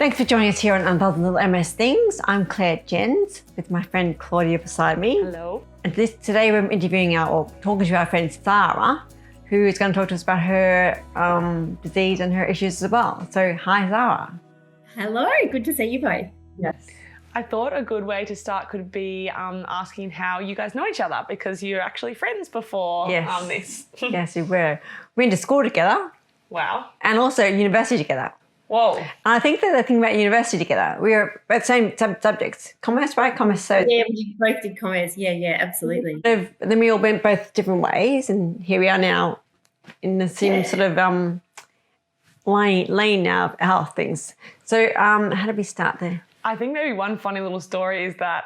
Thanks for joining us here on Unfolding Little MS Things. I'm Claire Jens with my friend Claudia beside me. Hello. And today we're talking to our friend Sara, who is going to talk to us about her disease and her issues as well. So hi, Sara. Hello, good to see you both. Yes. I thought a good way to start could be asking how you guys know each other, because you're actually friends before this. Yes, we were. We went to school together. Wow. And also university together. Whoa. And I think that the thing about university together, we were at the same subjects. Commerce, right? Commerce. So yeah, we both did commerce. Yeah, absolutely. Then we all went both different ways, and here we are now in the same sort of lane now of health things. So how did we start there? I think maybe one funny little story is that,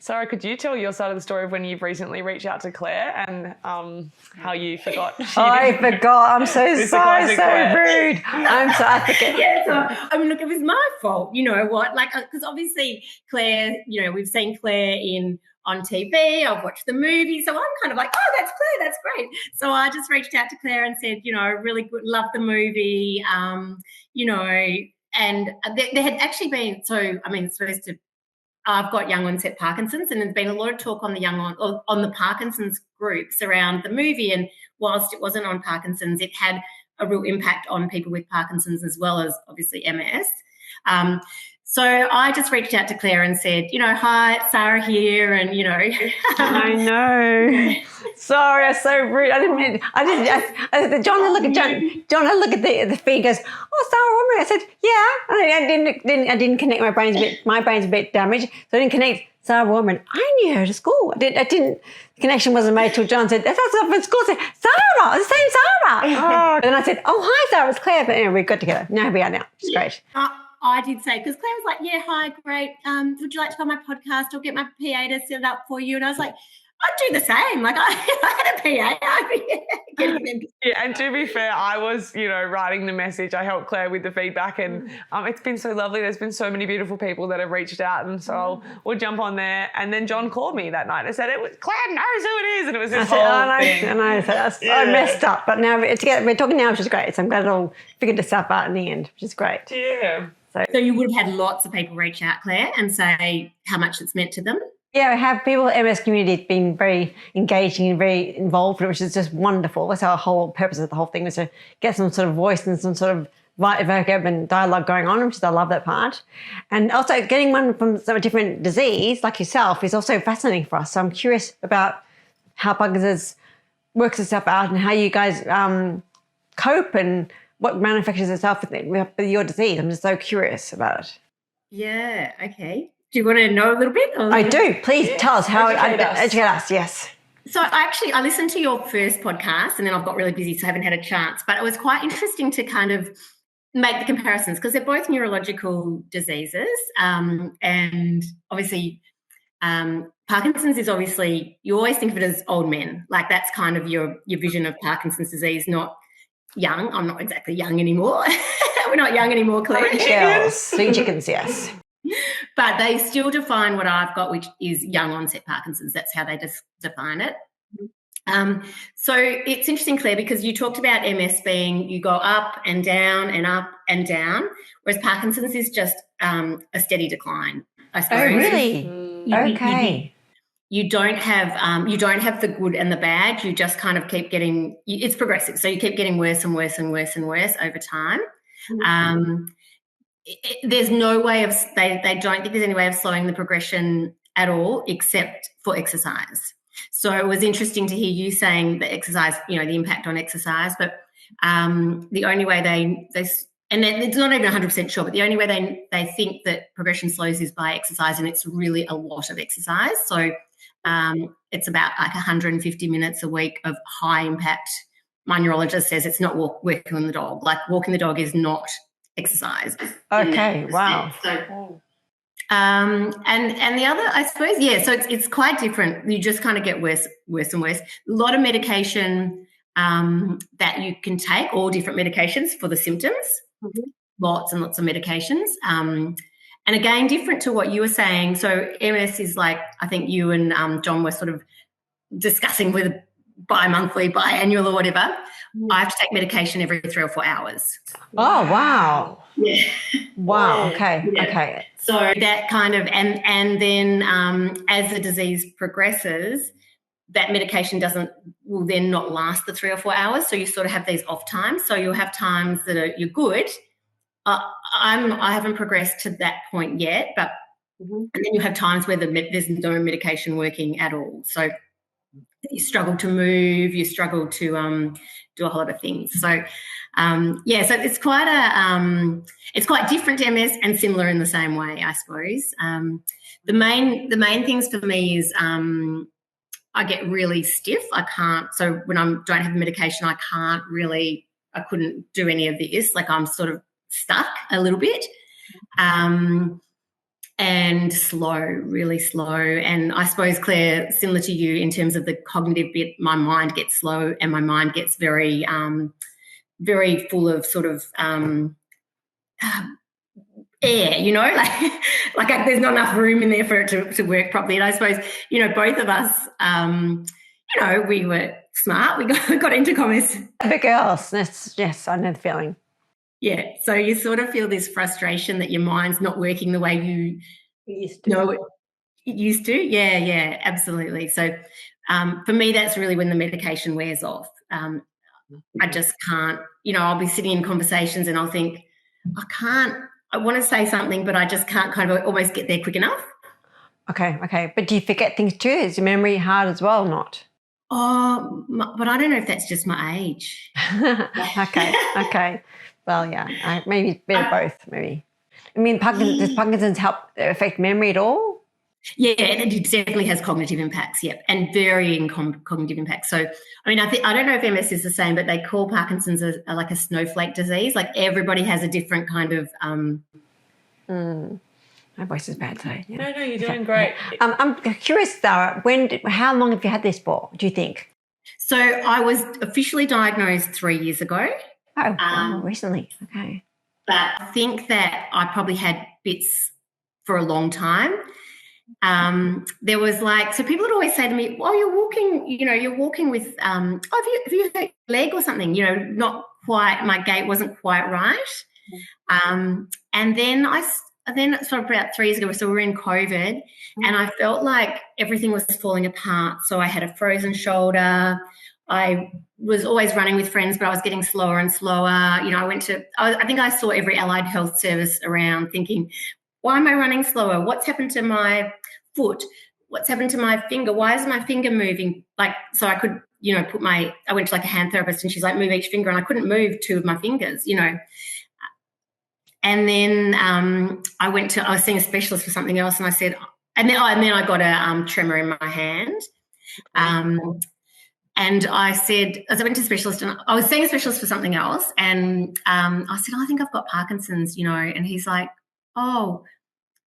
Sara, could you tell your side of the story of when you've recently reached out to Claire and how you forgot? I forgot. I'm so sorry, so rude. I forget. Yeah, so, look, it was my fault. You know what? Like, because obviously Claire, we've seen Claire on TV, I've watched the movie, so I'm kind of like, oh, that's Claire, that's great. So I just reached out to Claire and said, really good, love the movie, and there had actually been, I've got young onset Parkinson's, and there's been a lot of talk on the Parkinson's groups around the movie. And whilst it wasn't on Parkinson's, it had a real impact on people with Parkinson's as well as obviously MS. So I just reached out to Claire and said, hi, it's Sara here, and I know. Sorry, I'm so rude. I didn't mean. John look at the feed. Goes, oh, Sara Warmbrand. I said, yeah. I didn't connect. My brain's a bit damaged, so I didn't connect Sara Warmbrand. I knew her to school. I didn't. The connection wasn't made till John said, that's us from school. I said, Sara, the same Sara. And then I said, oh, hi, Sara, it's Claire. But anyway, we got together. Now we are now. It's great. I did say, because Claire was like, yeah, hi, great. Would you like to come on my podcast? I'll get my PA to set it up for you. And I was like, I'd do the same. Like, I had a PA. I'd be getting them. Yeah, and to be fair, I was, writing the message. I helped Claire with the feedback, and it's been so lovely. There's been so many beautiful people that have reached out, and so we'll jump on there. And then John called me that night and said, Claire knows who it is, and it was this whole thing. And I said, I messed up, but now we're talking now, which is great. So I'm glad it all figured itself out in the end, which is great. Yeah. So you would have had lots of people reach out, Claire, and say how much it's meant to them? Yeah, I have people in the MS community being very engaging and very involved, which is just wonderful. That's our whole purpose of the whole thing, was to get some sort of voice and some sort of vocab and dialogue going on, which is, I love that part. And also getting one from a different disease like yourself is also fascinating for us. So I'm curious about how Parkinson's works itself out and how you guys cope and what manifests itself with your disease. I'm just so curious about it. Yeah, okay. Do you want to know a little bit? I do. Please tell us how. Educate us, yes. So I listened to your first podcast, and then I've got really busy, so I haven't had a chance. But it was quite interesting to kind of make the comparisons, because they're both neurological diseases. And obviously Parkinson's is obviously, you always think of it as old men. Like, that's kind of your vision of Parkinson's disease, not young. I'm not exactly young anymore. We're not young anymore, Claire. Sweet chickens, yes. But they still define what I've got, which is young onset Parkinson's. That's how they define it. So it's interesting, Claire, because you talked about MS being you go up and down and up and down, whereas Parkinson's is just a steady decline, I suppose. Oh, really? Okay. You don't have the good and the bad. You just kind of keep getting. It's progressive, so you keep getting worse and worse and worse and worse over time. There's no way of they don't think there's any way of slowing the progression at all except for exercise. So it was interesting to hear you saying the exercise, the impact on exercise, but the only way they and it's not even 100% sure, but the only way they think that progression slows is by exercise, and it's really a lot of exercise. So it's about like 150 minutes a week of high impact. My neurologist says it's not walking the dog. Like, walking the dog is not exercise. Okay, wow. So, and the other, I suppose, so it's quite different. You just kind of get worse and worse. A lot of medication that you can take, all different medications for the symptoms, lots and lots of medications. And again, different to what you were saying. So MS is like, I think you and John were sort of discussing with bi-monthly, biannual or whatever, I have to take medication every 3 or 4 hours. Oh, wow. Yeah. Wow. Okay. Yeah. Okay. So that kind of, and then as the disease progresses, that medication will then not last the 3 or 4 hours. So you sort of have these off times. So you'll have times that you're good. I haven't progressed to that point yet, but and then you have times where there's no medication working at all. So you struggle to move, you struggle to do a whole lot of things. So so it's quite different to MS and similar in the same way, I suppose. The main things for me is I get really stiff. I can't. So when I don't have medication, I couldn't do any of this. Like I'm sort of stuck a little bit. And slow, really slow. And I suppose, Claire, similar to you in terms of the cognitive bit, my mind gets slow and my mind gets very, very full of sort of air, like there's not enough room in there for it to work properly. And I suppose, both of us, we were smart. We got into commerce. The girls, yes, I know the feeling. Yeah, so you sort of feel this frustration that your mind's not working the way you know it used to. Yeah, absolutely. So for me, that's really when the medication wears off. I just can't, I'll be sitting in conversations and I'll think, I want to say something, but I just can't kind of almost get there quick enough. Okay. But do you forget things too? Is your memory hard as well or not? Oh, but I don't know if that's just my age. Okay. Well, yeah, maybe a bit of both, maybe. I mean, does Parkinson's affect memory at all? Yeah, it definitely has cognitive impacts, and varying cognitive impacts. So, I mean, I don't know if MS is the same, but they call Parkinson's like a snowflake disease. Like everybody has a different kind of... My voice is bad today. Yeah. No, you're doing great. I'm curious, Sara, how long have you had this for, do you think? So I was officially diagnosed 3 years ago. Oh, recently. Okay. But I think that I probably had bits for a long time. There was so people would always say to me, "Oh, you're walking with, have you hurt your leg or something?" Not quite. My gait wasn't quite right. And then sort of about 3 years ago, so we were in COVID, and I felt like everything was falling apart. So I had a frozen shoulder. I was always running with friends, but I was getting slower and slower. I think I saw every allied health service around thinking, why am I running slower? What's happened to my foot? What's happened to my finger? Why is my finger moving? So I could, I went to a hand therapist and she's like, move each finger, and I couldn't move 2 of my fingers, And then I was seeing a specialist for something else, and I said, and then I got a tremor in my hand. And I said, as I went to a specialist, and I was seeing a specialist for something else, and I said, I think I've got Parkinson's, and he's like, oh,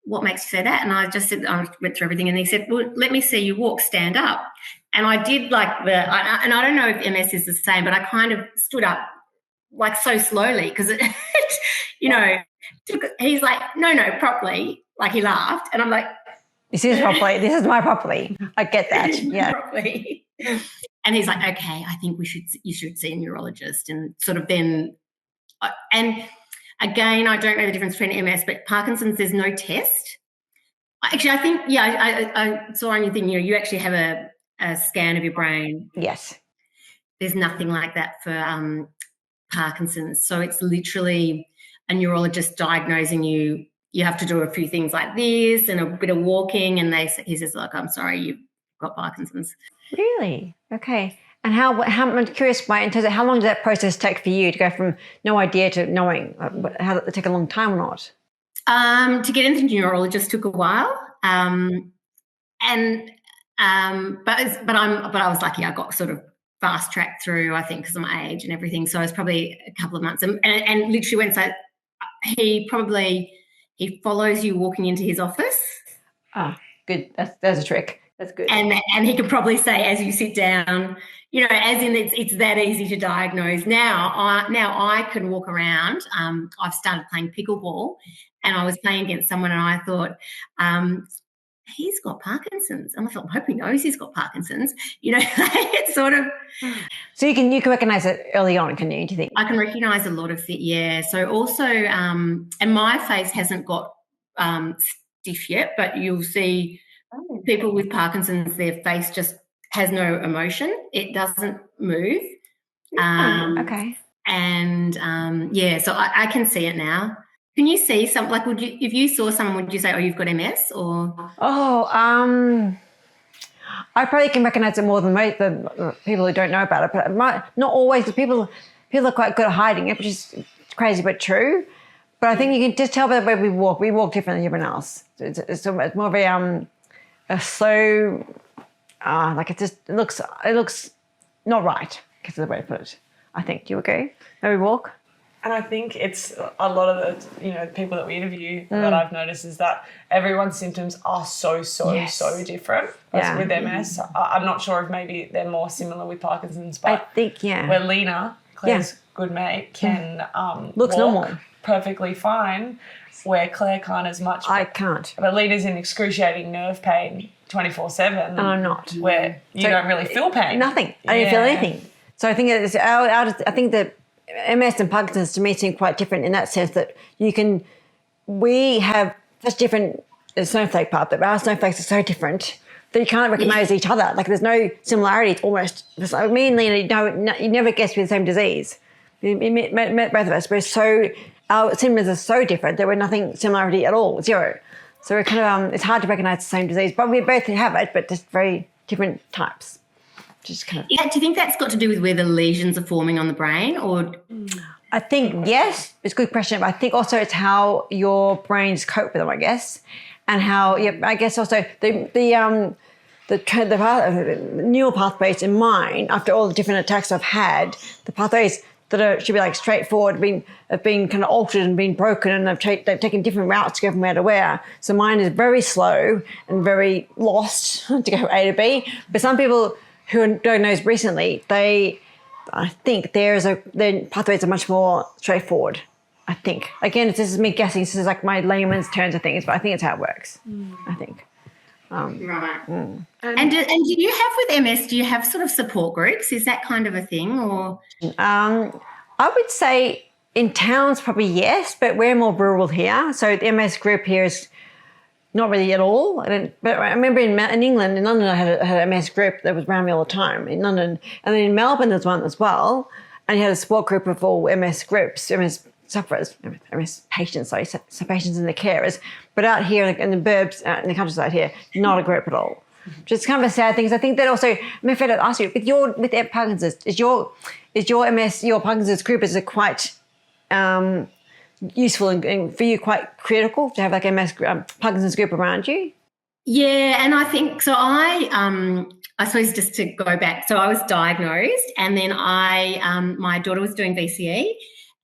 what makes you say that? And I just said, I went through everything, and he said, well, let me see you walk, stand up. And I did and I don't know if MS is the same, but I kind of stood up so slowly because it, he's like, no, properly. He laughed, and I'm like, this is properly. This is my properly. I get that. Yeah. Properly. And he's like, okay, I think you should see a neurologist. And sort of then, and again, I don't know the difference between MS, but Parkinson's, there's no test. Actually, I think, I saw on your thing, you actually have a scan of your brain. Yes. There's nothing like that for Parkinson's. So it's literally a neurologist diagnosing you. You have to do a few things like this and a bit of walking, and he says, look, I'm sorry, you've got Parkinson's. Really? Okay. And how I'm curious in terms of how long did that process take for you to go from no idea to knowing? How did it take a long time or not? To get into the neurologist took a while. But I was lucky. I got sort of fast tracked through, I think, because of my age and everything. So it was probably a couple of months. And literally he follows you walking into his office. Ah, good. That's a trick. That's good. And he could probably say, as you sit down, as in it's that easy to diagnose. Now I can walk around. I've started playing pickleball, and I was playing against someone, and I thought, he's got Parkinson's. And I thought, I hope he knows he's got Parkinson's. You know, it's sort of. So you can recognise it early on, can you? Do you think? I can recognise a lot of it, yeah. So also, and my face hasn't got stiff yet, but you'll see people with Parkinson's, their face just has no emotion. It doesn't move. Okay. And yeah, so I can see it now. Can you see some, like, if you saw someone, would you say, oh, you've got MS or? Oh, I probably can recognise it more than most the people who don't know about it, but not always. People are quite good at hiding it, which is crazy but true. But I think you can just tell by the way we walk. We walk different than everyone else. It's more of a slow, like it looks not right. Because of the way to put it. I think. Do you agree? How we walk? And I think it's a lot of the people that we interview that I've noticed is that everyone's symptoms are so different. Yeah. With MS, I'm not sure if maybe they're more similar with Parkinson's, but I think where Lena, Claire's good mate, can looks walk normal, perfectly fine, where Claire can't as much. I can't. But Lena's in excruciating nerve pain 24/7. And I'm not. Where you don't really feel pain. Nothing. I don't feel anything. So I think I think that MS and Parkinson's to me seem quite different in that sense that we have such different snowflake part that our snowflakes are so different that you can't recognise each other. Like there's no similarity. It's almost, like me and Lena, you never guess we're the same disease. We met both of us. Our symptoms are so different. There were nothing similarity at all, zero. So we're kind of, it's hard to recognise the same disease, but we both have it, but just very different types. Just kind of. Yeah, do you think that's got to do with where the lesions are forming on the brain, or? I think yes, it's a good question. But I think also it's how your brains cope with them, I guess, and how I guess also the neural pathways in mine after all the different attacks I've had, the pathways that should be like straightforward have been kind of altered and been broken, and they've taken different routes to go from where to where. So mine is very slow and very lost to go from A to B. But some people who are diagnosed recently, I think their pathways are much more straightforward. I think. Again, this is me guessing. This is like my layman's terms of things, but I think it's how it works. I think. Right. And do you have with MS? Do you have sort of support groups? Is that kind of a thing, or? I would say in towns probably yes, but we're more rural here. So the MS group here is not really at all. But I remember in England, in London, I had a MS group that was around me all the time in London. And then in Melbourne, there's one as well. And you had a support group of all MS groups, MS sufferers, MS patients, so patients and the carers. But out here in the burbs, in the countryside here, not a group at all. Just kind of a sad thing. I think that also, I'm afraid to ask you, with Parkinson's, is your MS, your Parkinson's group, is it quite useful and for you quite critical to have like MS Parkinson's group around you? Yeah, and I think so. I suppose just to go back, so I was diagnosed, and then my daughter was doing VCE,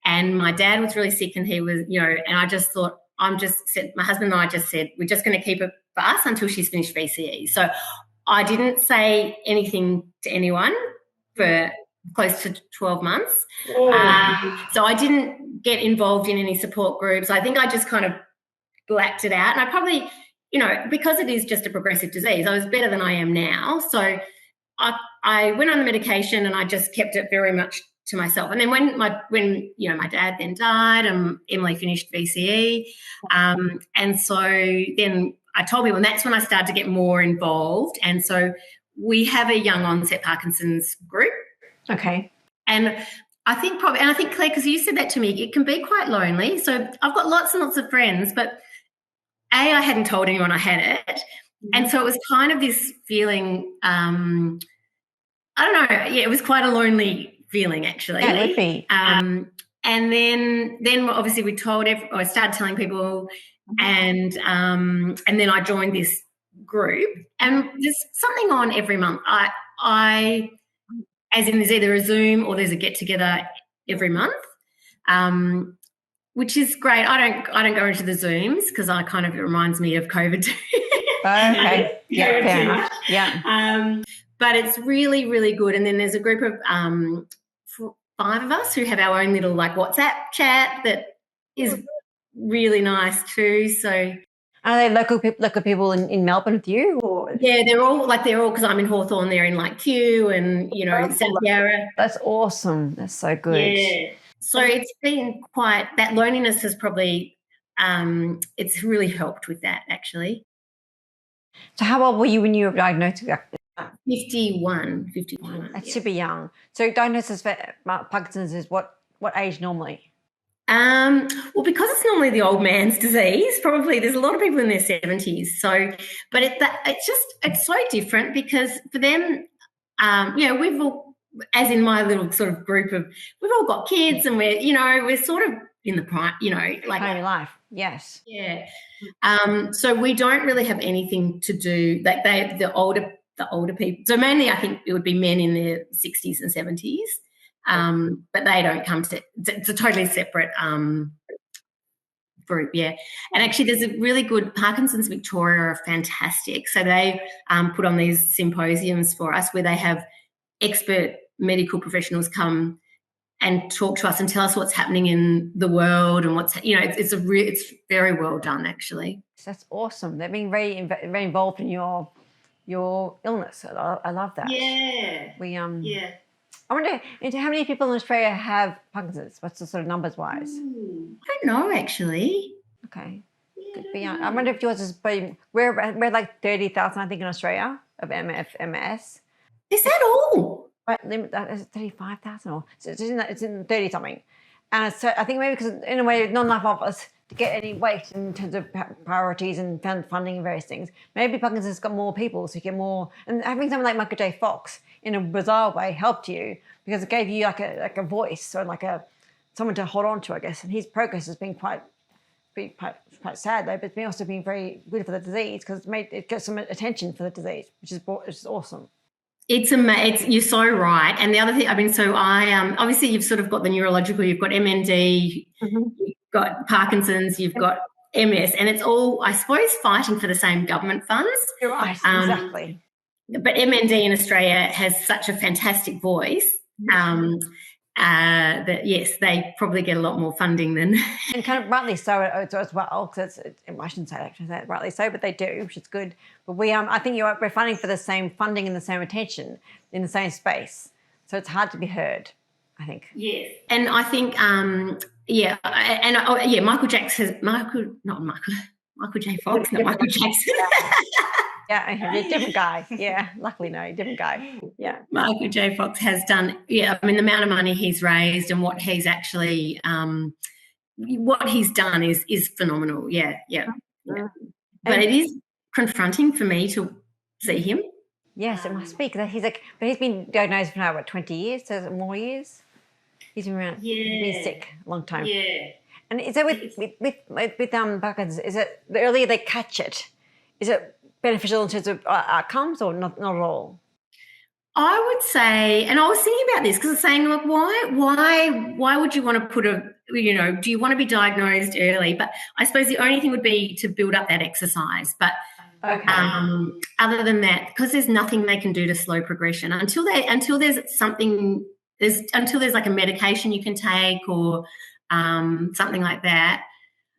and my dad was really sick, and he was, and I just thought, my husband and I just said, we're just going to keep it for us until she's finished VCE. So I didn't say anything to anyone for close to 12 months. So I didn't get involved in any support groups. I think I just kind of blacked it out. And I probably, because it is just a progressive disease, I was better than I am now. So I went on the medication and I just kept it very much to myself. And then when my dad then died and Emily finished VCE, and so then I told people, and that's when I started to get more involved. And so we have a young onset Parkinson's group. Okay. And I think Claire, because you said that to me, it can be quite lonely. So I've got lots and lots of friends, but I hadn't told anyone I had it. And so it was kind of this feeling, I don't know, it was quite a lonely feeling actually. Yeah, it would be. And then obviously I started telling people, and then I joined this group, and there's something on every month. As in there's either a Zoom or there's a get-together every month, which is great. I don't go into the Zooms because it reminds me of COVID too. Okay. Yeah, fair enough. Yeah. But it's really, really good. And then there's a group of 5 of us who have our own little WhatsApp chat that is really nice too. So Are they local people in Melbourne with you? Or? Yeah, they're all because I'm in Hawthorn, they're in like Kew and, South Yarra. That's awesome. That's so good. Yeah. So it's been that loneliness has probably, it's really helped with that actually. So how old were you when you were diagnosed? 51. That's super young. So diagnosis for Parkinson's is what age normally? Well, because it's normally the old man's disease, probably there's a lot of people in their 70s. So, but it's so different because for them, we've all, as in my little sort of group we've all got kids and we're sort of in the prime, like family life. Yes. Yeah. So we don't really have anything to do like the older people. So mainly I think it would be men in their 60s and 70s. But they don't come to it's a totally separate group, yeah. And actually there's a really good Parkinson's Victoria are fantastic. So they put on these symposiums for us where they have expert medical professionals come and talk to us and tell us what's happening in the world and it's very well done actually. That's awesome. They've been very involved in your illness. I love that. Yeah. Yeah. I wonder how many people in Australia have Parkinson's? What's the sort of numbers wise? I don't know actually. Okay. Could be. I wonder if yours is. We're like 30,000, I think, in Australia of MS. Is that all? Right, that is 35,000, or so it's in 30 something, and so I think maybe because in a way not enough of us to get any weight in terms of priorities and funding and various things. Maybe Parkinson's got more people, so you get more. And having someone like Michael J. Fox in a bizarre way helped you because it gave you like a voice or like someone to hold on to, I guess. And his progress has been quite sad though, but it's also been very good for the disease because it gets some attention for the disease, which is awesome. It's amazing. You're so right. And the other thing, obviously you've sort of got the neurological, you've got MND, you've got Parkinson's, you've got MS, and it's all, I suppose, fighting for the same government funds. You're right, exactly. But MND in Australia has such a fantastic voice that, yes, they probably get a lot more funding than... And kind of rightly so as well, because I shouldn't say actually rightly so, but they do, which is good. But I think we're funding for the same funding and the same attention in the same space. So it's hard to be heard, I think. Yes. And I think, Michael J. Fox, not Michael Jackson. Yeah, different guy. Yeah, luckily no, different guy. Yeah. Michael J. Fox has done, the amount of money he's raised and what he's actually, what he's done is phenomenal. Yeah. But it is confronting for me to see him. Yes, it must be because he's been diagnosed for now, 20 years, so more years? He's been around. Yeah. He's been sick a long time. Yeah. And is it with Parkinson's, is it the earlier they catch it, is it beneficial in terms of outcomes or not at all? I would say, and I was thinking about this because I'm saying, like, why would you want to put do you want to be diagnosed early? But I suppose the only thing would be to build up that exercise. But other than that, because there's nothing they can do to slow progression until there's like a medication you can take or something like that.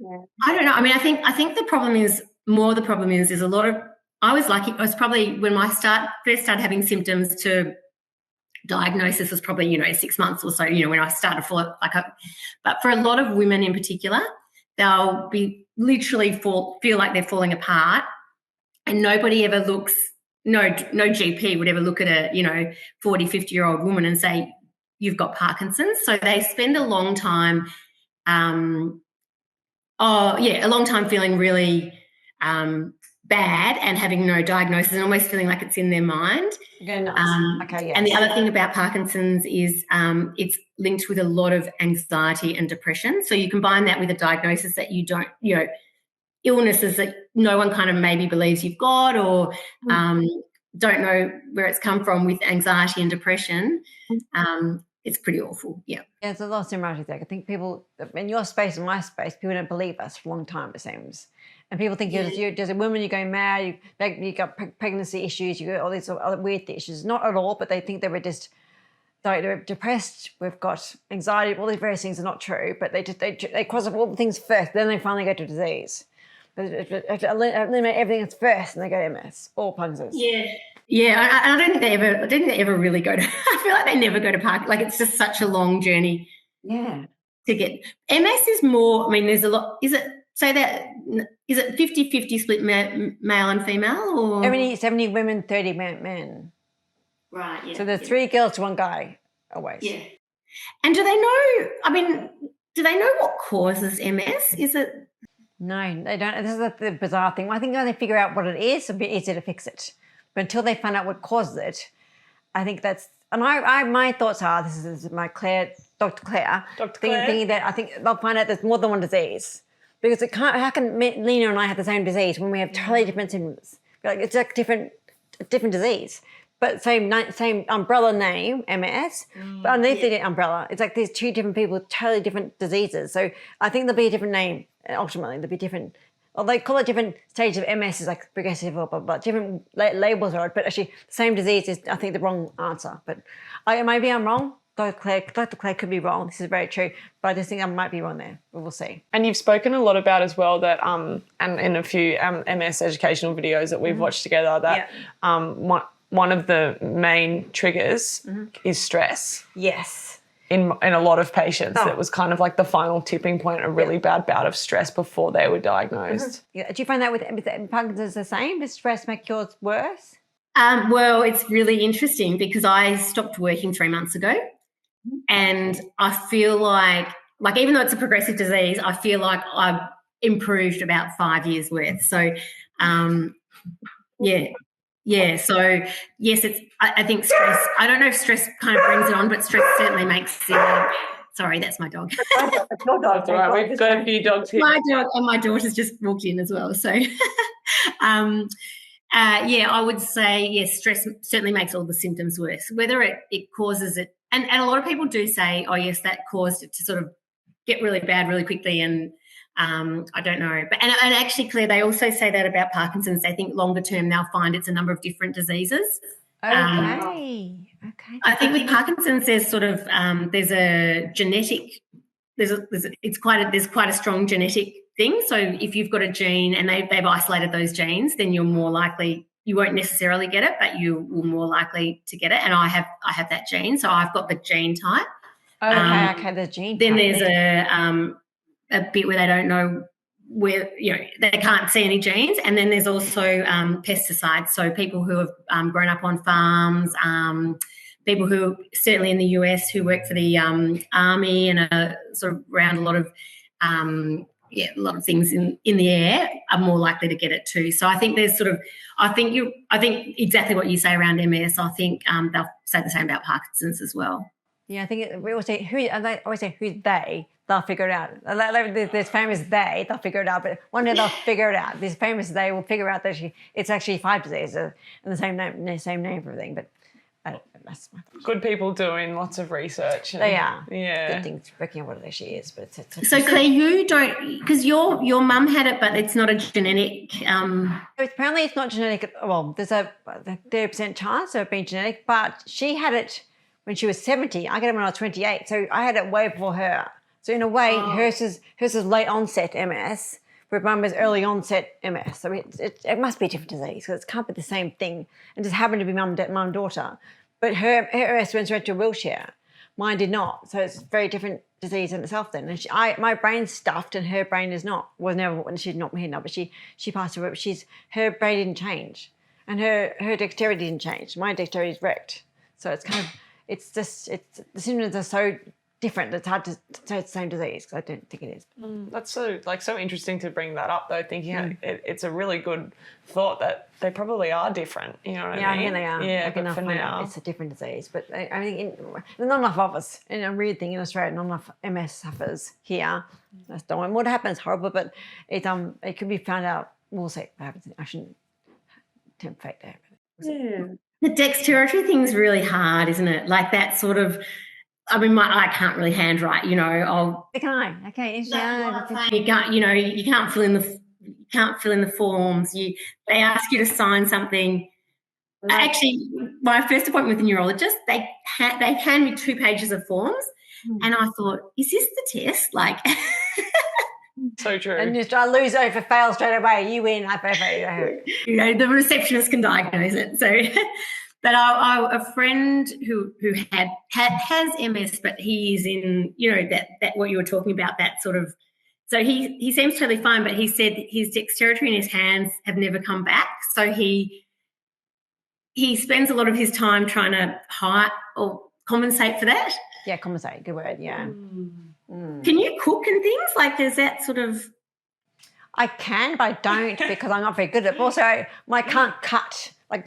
Yeah. I don't know. I mean, I think the problem is a lot of. I was lucky. I was probably when I first started having symptoms to diagnosis was probably 6 months or so. When I started but for a lot of women in particular, they'll be literally feel like they're falling apart, and nobody ever looks. No GP would ever look at a 40, 50-year-old woman and say you've got Parkinson's. So they spend a long time, feeling really. Bad and having no diagnosis and almost feeling like it's in their mind. Okay, nice. Okay, yes. And the other thing about Parkinson's is it's linked with a lot of anxiety and depression. So you combine that with a diagnosis that you don't, illnesses that no one kind of maybe believes you've got or don't know where it's come from with anxiety and depression. It's pretty awful, yeah. Yeah, there's a lot of similarities there. I think people, in your space and my space, people don't believe us for a long time, it seems. And people think you're just a woman, you're going mad, you got pregnancy issues, you got all these other weird issues. Not at all, but they think they're depressed, we've got anxiety, all these various things are not true, but they cross up all the things first, then they finally go to disease. eliminate everything that's first, and they go to MS or Parkinson's. Yeah. I don't think they ever really go to. I feel like they never go to Park. Like it's just such a long journey. Yeah. To get MS is more. I mean, there's a lot. Is it 50-50 split male and female, or 70 women, 30 men. Right. Yeah. So there's 3 girls to 1 guy always. Yeah. And do they know? I mean, do they know what causes MS? Is it? No, they don't. This is the bizarre thing. I think when they figure out what it is, it'll be easier to fix it. But until they find out what causes it, I think that's. And my thoughts are, this is my Dr. Claire, thinking that I think they'll find out there's more than one disease. Because how can Lena and I have the same disease when we have totally different symptoms? Like it's like different disease, but same umbrella name, MS. But underneath the umbrella, it's like there's 2 different people with totally different diseases. So I think there'll be a different name. Ultimately, there'll be different. Well, they call it different stages of MS, is like progressive or blah, blah, blah. Different labels are it, but actually the same disease is, I think, the wrong answer. But maybe I'm wrong. Dr. Claire could be wrong. This is very true, but I just think I might be wrong there. But we'll see. And you've spoken a lot about as well that, and in a few MS educational videos that we've watched together, that one of the main triggers is stress. Yes. In a lot of patients, it was kind of like the final tipping point, a really bad bout of stress before they were diagnosed. Yeah. Do you find that with Parkinson's the same? Does stress make yours worse? Well, it's really interesting because I stopped working 3 months ago, and I feel like even though it's a progressive disease, I feel like I've improved about 5 years worth. So, yeah. So yes, I think stress. I don't know if stress kind of brings it on, but stress certainly makes it. Sorry, that's my dog. Your dog's all right. We've got a few dogs here. My dog and my daughter's just walked in as well. So, I would say yes, stress certainly makes all the symptoms worse. Whether it causes it, and a lot of people do say, oh yes, that caused it to sort of get really bad really quickly, and I don't know. But and actually, Claire, they also say that about Parkinson's. They think longer term they'll find it's a number of different diseases. Okay. I think with Parkinson's, there's sort of there's a genetic. There's quite a strong genetic thing. So if you've got a gene and they've isolated those genes, then you're more likely. You won't necessarily get it, but you will more likely to get it. And I have that gene, so I've got the gene type. Okay, the gene. Then type. There's a bit where they don't know where, they can't see any genes. And then there's also pesticides. So people who have grown up on farms, people who certainly in the US who work for the army and are sort of around a lot of things in the air are more likely to get it too. So I think there's I think exactly what you say around MS. I think they'll say the same about Parkinson's as well. Yeah, I think we always say who's they. They'll figure it out. This famous they, they'll figure it out. But one day they'll figure it out. This famous they will figure out that it's actually 5 diseases and the same name for everything. But that's my thought. Good people doing lots of research. They are. Yeah. Good things working out what it actually is. But so Claire, you don't, because your mum had it, but it's not a genetic. Apparently, it's not genetic. Well, there's a 30% chance of it being genetic, but she had it when she was 70. I got it when I was 28, so I had it way before her. So in a way, hers is late onset MS, whereas mine was early onset MS. So it must be a different disease because it can't be the same thing. And just happened to be mum and daughter. But her MS went straight to a wheelchair. Mine did not. So it's a very different disease in itself then. And my brain's stuffed and her brain is not. She's not here now, but she passed away. But her brain didn't change. And her dexterity didn't change. My dexterity is wrecked. So it's kind of, the symptoms are so different. It's hard to say it's the same disease because I don't think it is. That's so interesting to bring that up though, thinking it's a really good thought that they probably are different. You know what I mean? Yeah, I think they are. Yeah, but for now. It's a different disease. But I think not enough of us. And a weird thing in Australia, not enough MS sufferers here. That's the one. What happens is horrible, but it could be found out. We'll see what happens. I shouldn't tempt fate there. Yeah. The dexterity thing's really hard, isn't it? Like that sort of. I mean, I can't really handwrite. Okay. You can't. You can't fill in the forms. They ask you to sign something. Actually, my first appointment with a neurologist, they hand me 2 pages of forms, and I thought, is this the test? Like, So true. And just I lose over, fail straight away. You win. I fail. You know, the receptionist can diagnose it. So, but a friend who has MS, but he's in, you know, that what you were talking about, that sort of. So he seems totally fine, but he said his dexterity in his hands have never come back. So he spends a lot of his time trying to hide or compensate for that. Yeah, compensate. Good word. Yeah. Can you cook and things like? There's that sort of. I can, but I don't because I'm not very good at it. Also, I can't cut. Like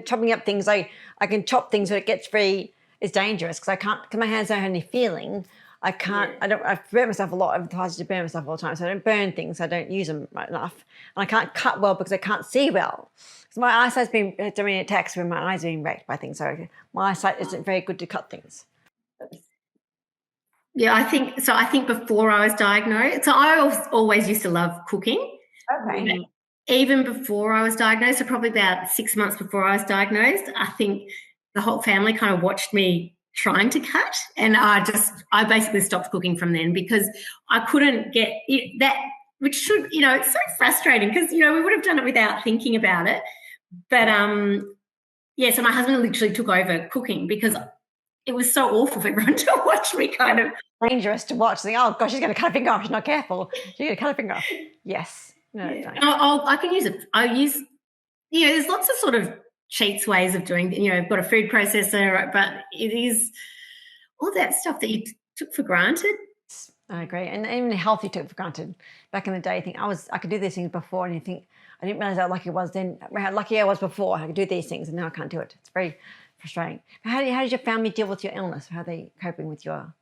chopping up things, I can chop things, but it gets it's dangerous because I can't, because my hands don't have any feeling. I can't, I've burnt myself a lot. I've tried to burn myself all the time, so I don't burn things. I don't use them right enough. And I can't cut well because I can't see well. So my eyesight's been during attacks when my eyes are being wrecked by things. So my eyesight isn't very good to cut things. Yeah, I think before I was diagnosed, so I always used to love cooking. Okay. Even before I was diagnosed, so probably about 6 months before I was diagnosed, I think the whole family kind of watched me trying to cut, and I basically stopped cooking from then because I couldn't get that, which should, you know, it's so frustrating because, you know, we would have done it without thinking about it. But yeah, so my husband literally took over cooking because it was so awful for everyone to watch me kind of. Dangerous to watch. Think, oh gosh, she's going to cut a finger off. She's not careful. She's going to cut a finger off. Yes. No, yeah. I can use it. I use, you know, there's lots of sort of cheats ways of doing, you know, I've got a food processor, but it is all that stuff that you took for granted. I agree. And even health you took for granted. Back in the day, you think I could do these things before, and you think, I didn't realise how lucky I was then, how lucky I was before. I could do these things, and now I can't do it. It's very frustrating. How did your family deal with your illness? How are they coping with your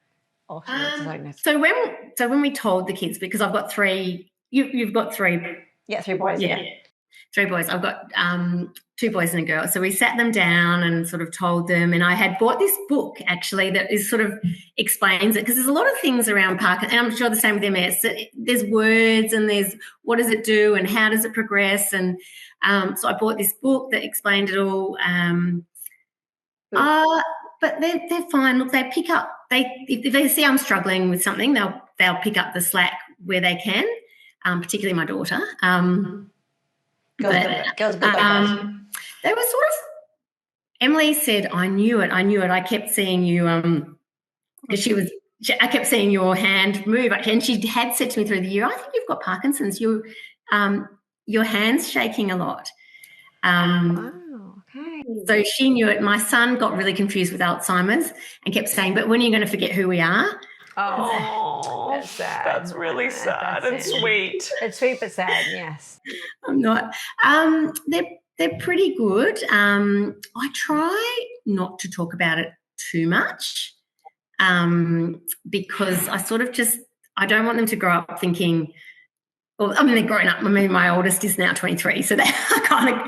diagnosis? So when we told the kids, because I've got three, you've got three. Yeah, 3 boys. Yeah. 3 boys. I've got 2 boys and a girl. So we sat them down and sort of told them, and I had bought this book actually that is sort of explains it, because there's a lot of things around Parkinson, and I'm sure the same with MS. There's words and there's what does it do and how does it progress, and so I bought this book that explained it all. But they're fine. Look, they pick up. If they see I'm struggling with something, they'll pick up the slack where they can. Particularly my daughter. Girls, they were sort of. Emily said, "I knew it. I kept seeing you." I kept seeing your hand move, and she had said to me through the year, "I think you've got Parkinson's. Your hand's shaking a lot." Wow. Okay. So she knew it. My son got really confused with Alzheimer's and kept saying, "But when are you going to forget who we are?" Oh, that's sad. That's really sad and sweet. It's sweet but sad, yes. I'm not. They're pretty good. I try not to talk about it too much because I sort of I don't want them to grow up thinking. Well, I mean, they're growing up. I mean, my oldest is now 23, so they kind of.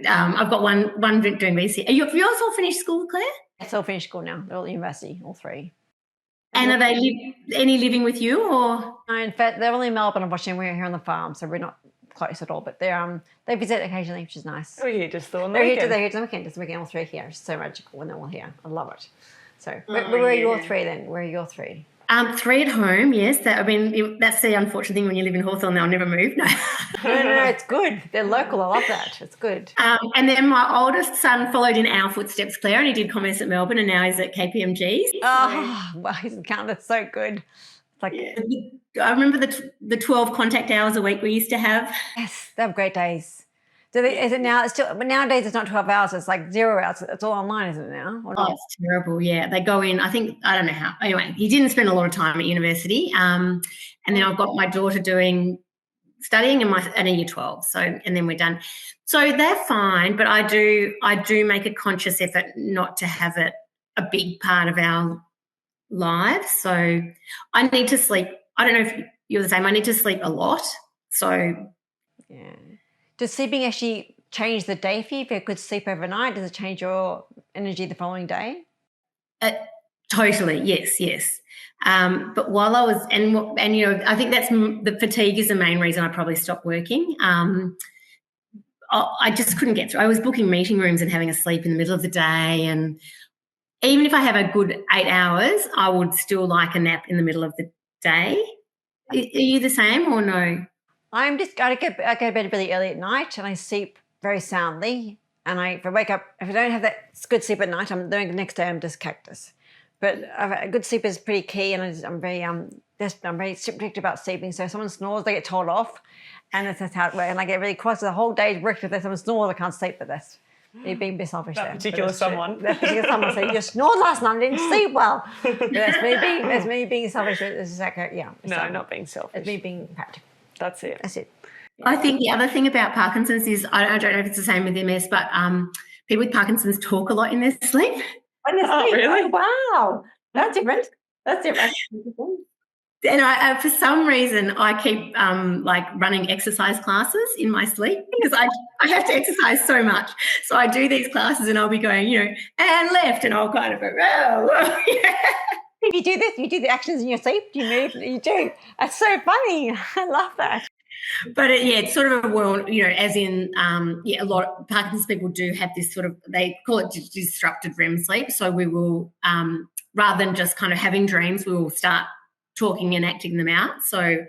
I've got one doing BC. Have yours all finished school, Claire? It's all finished school now. They're all at university, all 3. And are they any living with you, or? No, in fact, they're only in Melbourne. Unfortunately, we're here on the farm, so we're not close at all. But they visit occasionally, which is nice. We're here just on the weekend. weekend. They're here to the weekend. Just the weekend, all 3 here. It's so magical when they're all here. I love it. So, where are your 3 then? Where are your 3? 3 at home, yes. That's the unfortunate thing when you live in Hawthorn, they'll never move. No. No, it's good. They're local. I love that. It's good. And then my oldest son followed in our footsteps, Claire, and he did commerce at Melbourne, and now he's at KPMG. Oh, well, he's counted. That's so good. It's like, I remember the 12 contact hours a week we used to have. Yes, they have great days. Is it now? It's still, but nowadays it's not 12 hours. It's like 0 hours. It's all online, isn't it now? Oh, it's terrible. Yeah, they go in. I don't know how. Anyway, he didn't spend a lot of time at university. And then I've got my daughter studying and a year 12. So, and then we're done. So they're fine, but I do make a conscious effort not to have it a big part of our lives. So I need to sleep. I don't know if you're the same. I need to sleep a lot. So yeah. Does sleeping actually change the day for you? If you could sleep overnight, does it change your energy the following day? Totally, yes. But while I was, and you know, I think that's the fatigue is the main reason I probably stopped working. I just couldn't get through. I was booking meeting rooms and having a sleep in the middle of the day, and even if I have a good 8 hours, I would still like a nap in the middle of the day. Are you the same or no? I go to bed really early at night and I sleep very soundly. And if I wake up, if I don't have that good sleep at night, I'm doing the next day I'm just cactus. But a good sleep is pretty key, and I'm very strict about sleeping. So if someone snores, they get told off, and that's how it works. And I get really cross. The whole day's work if someone snores, I can't sleep. But that's me being a bit selfish. That particular someone. That particular someone. So you snored last night, I didn't sleep well. But that's me being selfish. It's like no, not being selfish. It's me being practical. That's it. That's it. I think the other thing about Parkinson's is, I don't know if it's the same with MS, but people with Parkinson's talk a lot in their sleep. Oh, really? Wow. That's different. And for some reason, I keep running exercise classes in my sleep because I have to exercise so much. So I do these classes and I'll be going, and left, and I'll kind of go, oh. If you do this, you do the actions in your sleep. Do you move? You do. That's so funny. I love that. But it's sort of a world, as in, a lot of Parkinson's people do have this sort of, they call it disrupted REM sleep. So we will, rather than just kind of having dreams, we will start talking and acting them out. So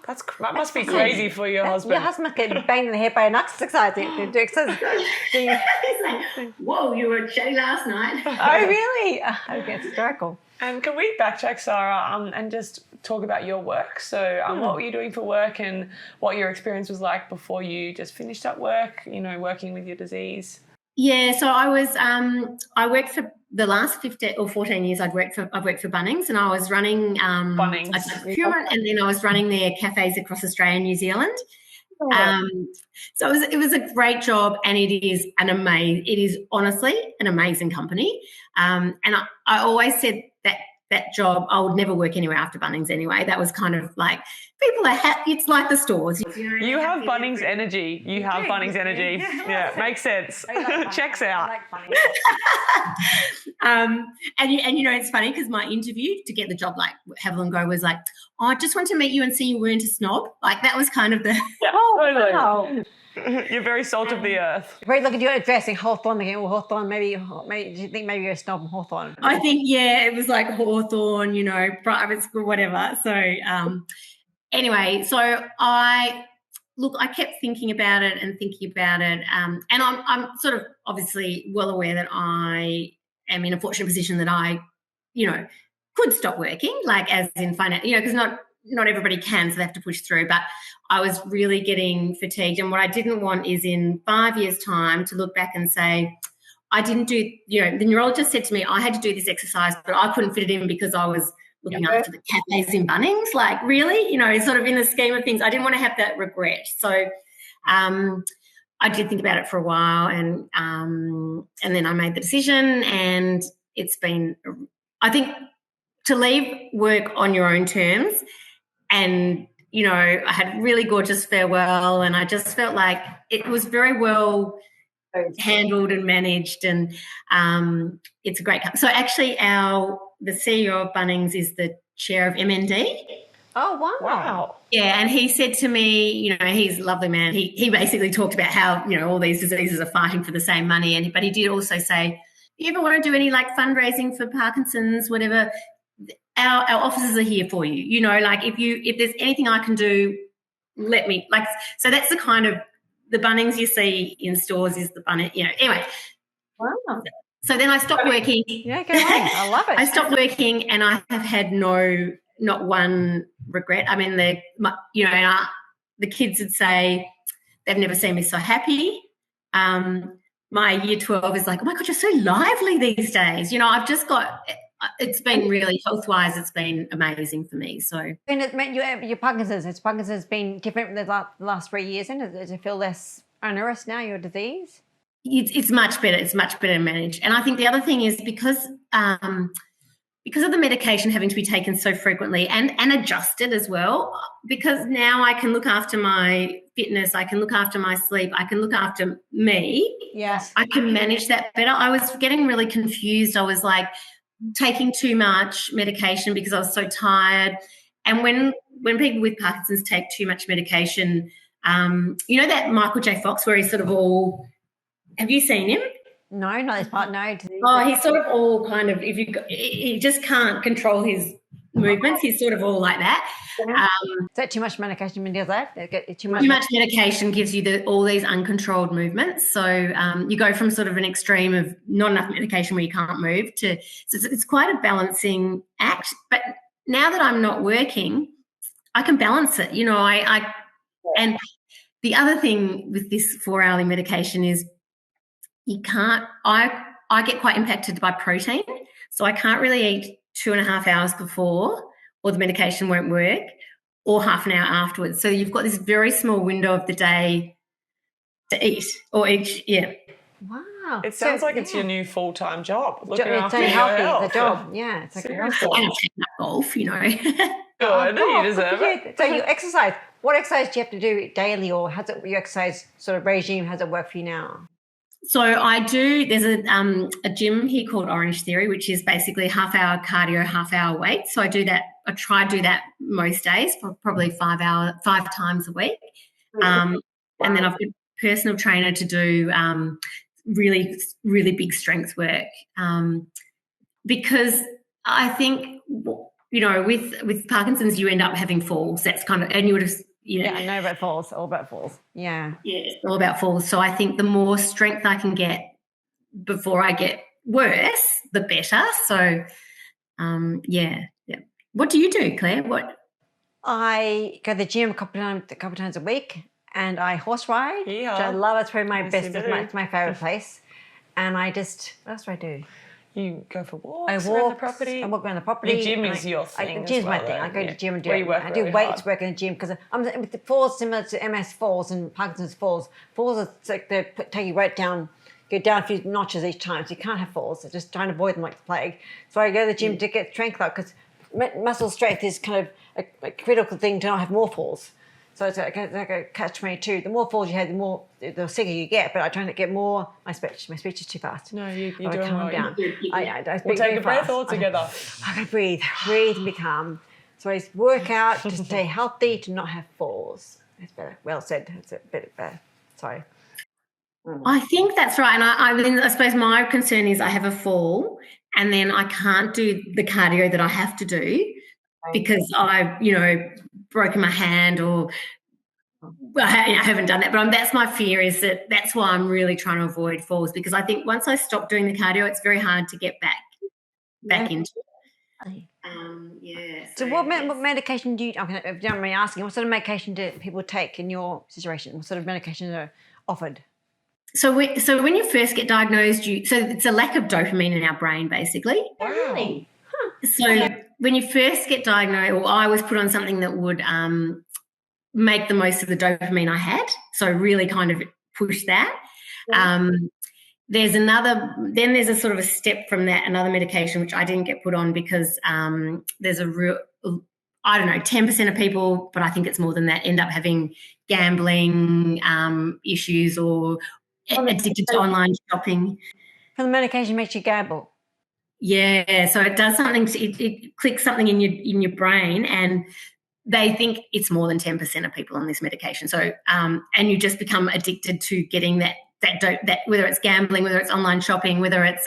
that must be crazy for your husband. Your husband must get banged in the head by an exercise. Do exercise. He's like, whoa, you were chatty last night. Oh, really? Okay, it's hysterical. And can we backtrack, Sara, and just talk about your work? So what were you doing for work and what your experience was like before you just finished up work, working with your disease? Yeah, so I worked for the last 15 or 14 years. I've worked for Bunnings, and I was running Bunnings, procurement, and then I was running their cafes across Australia and New Zealand. So it was a great job, and it is honestly an amazing company. And I always said that job, I would never work anywhere after Bunnings anyway. That was kind of like, people are happy. It's like the stores. You have Bunnings energy. You have Bunnings energy. Yeah, makes sense. Checks out. I like And it's funny because my interview to get the job, like have them go, was like, I just want to meet you and see you weren't a snob. Like that was kind of the. Yeah, totally. Wow. You're very salt of the earth. Great looking, you're dressing Hawthorne again. Well, Hawthorne, maybe do you think maybe you're a snob in Hawthorne? I think, it was like Hawthorne, private school, whatever. So anyway, so I kept thinking about it. And I'm sort of obviously well aware that I am in a fortunate position that I, could stop working, like as in finance, because not everybody can, so they have to push through. But I was really getting fatigued. And what I didn't want is in 5 years' time to look back and say, I didn't do, the neurologist said to me, I had to do this exercise, but I couldn't fit it in because I was looking after the cafes in Bunnings. Like, really? Sort of in the scheme of things, I didn't want to have that regret. So I did think about it for a while, and then I made the decision, and it's been, I think, to leave work on your own terms. And, I had really gorgeous farewell, and I just felt like it was very well handled and managed, and it's a great company. So actually the CEO of Bunnings is the chair of MND. Oh, wow. Wow. Yeah, and he said to me, he's a lovely man. He basically talked about how, all these diseases are fighting for the same money, but he did also say, if you ever want to do any like fundraising for Parkinson's, whatever, our offices are here for you. Like if there's anything I can do, let me, like, so that's the kind of, the Bunnings you see in stores is the Bunnings, anyway. Wow. So then I stopped working. Yeah, go on. I love it. I stopped working, and I have had not one regret. I mean, the kids would say they've never seen me so happy. My year 12 is like, oh my God, you're so lively these days. I've just got, it's been really, health-wise, it's been amazing for me. So, and it meant your Parkinson's been different in the last 3 years, and does it feel less onerous now, your disease? It's much better. It's much better managed. And I think the other thing is because of the medication having to be taken so frequently and adjusted as well, because now I can look after my fitness, I can look after my sleep, I can look after me. Yes. I can manage that better. I was getting really confused. I was like taking too much medication because I was so tired. And when people with Parkinson's take too much medication, that Michael J. Fox where he's sort of all, have you seen him? No, not this part. No. Oh, he's sort of all kind of, he just can't control his movements. He's sort of all like that. Is that too much medication when he does that? Too much medication gives you all these uncontrolled movements. So you go from sort of an extreme of not enough medication where you can't move to, so it's quite a balancing act. But now that I'm not working, I can balance it. And the other thing with this 4-hourly medication is you can't, I get quite impacted by protein. So I can't really eat 2.5 hours before or the medication won't work, or half an hour afterwards. So you've got this very small window of the day to eat or eat, yeah. Wow. It sounds like it's your new full-time job. Looking it's after so your healthy, health. the job. Yeah, it's like Seriously. And I've taken up golf, Good, you deserve it. So you exercise. What exercise do you have to do daily, or has it your exercise sort of regime? Has it worked for you now? So I do, there's a gym here called Orange Theory, which is basically half-hour cardio, half-hour weight. So I do that. I try to do that most days, probably 5 times a week. And then I've got a personal trainer to do really, really big strength work, because I think, with Parkinson's, you end up having falls. That's kind of, and you would have, Yeah, I know about falls, all about falls. Yeah. Yeah, it's all about falls. So I think the more strength I can get before I get worse, the better. So, yeah. What do you do, Claire? I go to the gym a couple of times a week, and I horse ride, Yeah. which I love. It's probably my Yes, best. you do. It's my favourite place. And what else do I do? You go for walks I around walk the property. I walk around the property. Your gym and is your thing. The gym's as my well, thing. I go to yeah. the gym and do Where you work I do really weights hard. work in the gym because with the falls similar to MS falls and Parkinson's falls. Falls are like they take you right down, go down a few notches each time. So you can't have falls. So just trying to avoid them like the plague. So I go to the gym to get strength up because muscle strength is kind of a critical thing to not have more falls. So it's like a catch-22. The more falls you have, the sicker you get. But I try to get more. My speech is too fast. No, you're I doing calm well. down. I We'll speak take very a breath fast. all together. I gotta breathe and be calm. So I work out to stay healthy, to not have falls. That's better. Well said. That's a bit better. Sorry. I think that's right. And I suppose my concern is I have a fall and then I can't do the cardio that I have to do because I've, broken my hand or I haven't done that. But that's my fear, is that's why I'm really trying to avoid falls, because I think once I stop doing the cardio, it's very hard to get back into it. So what medication do you, if you don't mind me asking, what sort of medication do people take in your situation? What sort of medication are offered? So when you first get diagnosed, so it's a lack of dopamine in our brain, basically. Oh, really? So when you first get diagnosed, or I was put on something that would make the most of the dopamine I had, so really kind of push that. Yeah. There's a sort of a step from that, another medication which I didn't get put on because there's a real, I don't know, 10% of people, but I think it's more than that, end up having gambling issues or addicted to online shopping. So the medication makes you gamble? Yeah, so it does something, it clicks something in your brain, and they think it's more than 10% of people on this medication. So, and you just become addicted to getting that whether it's gambling, whether it's online shopping, whether it's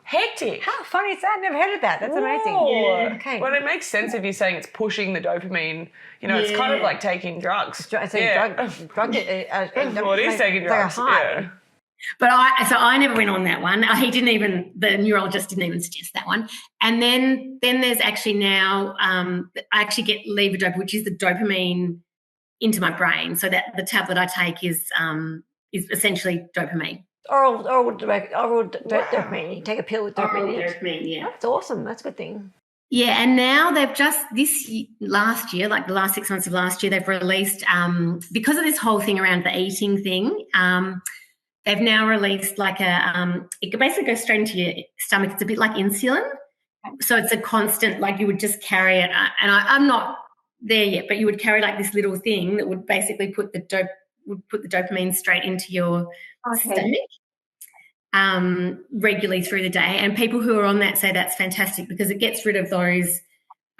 hectic. How funny is that? I've never heard of that. That's amazing. Yeah. Okay. Well, it makes sense if you're saying it's pushing the dopamine. It's kind of like taking drugs. It's well, it is taking drugs. Like a high. Yeah. But I never went on that one. The neurologist didn't even suggest that one. And then there's actually now, I actually get levodopa, which is the dopamine into my brain. So that the tablet I take is essentially dopamine. Oral dopamine. You take a pill with dopamine. Yeah. That's awesome. That's a good thing. Yeah, and now they've just last year, like the last 6 months of last year, they've released because of this whole thing around the eating thing. They've now released like it basically goes straight into your stomach. It's a bit like insulin. So it's a constant, like you would just carry it. And I'm not there yet, but you would carry like this little thing that would basically put the dopamine straight into your stomach regularly through the day. And people who are on that say that's fantastic because it gets rid of those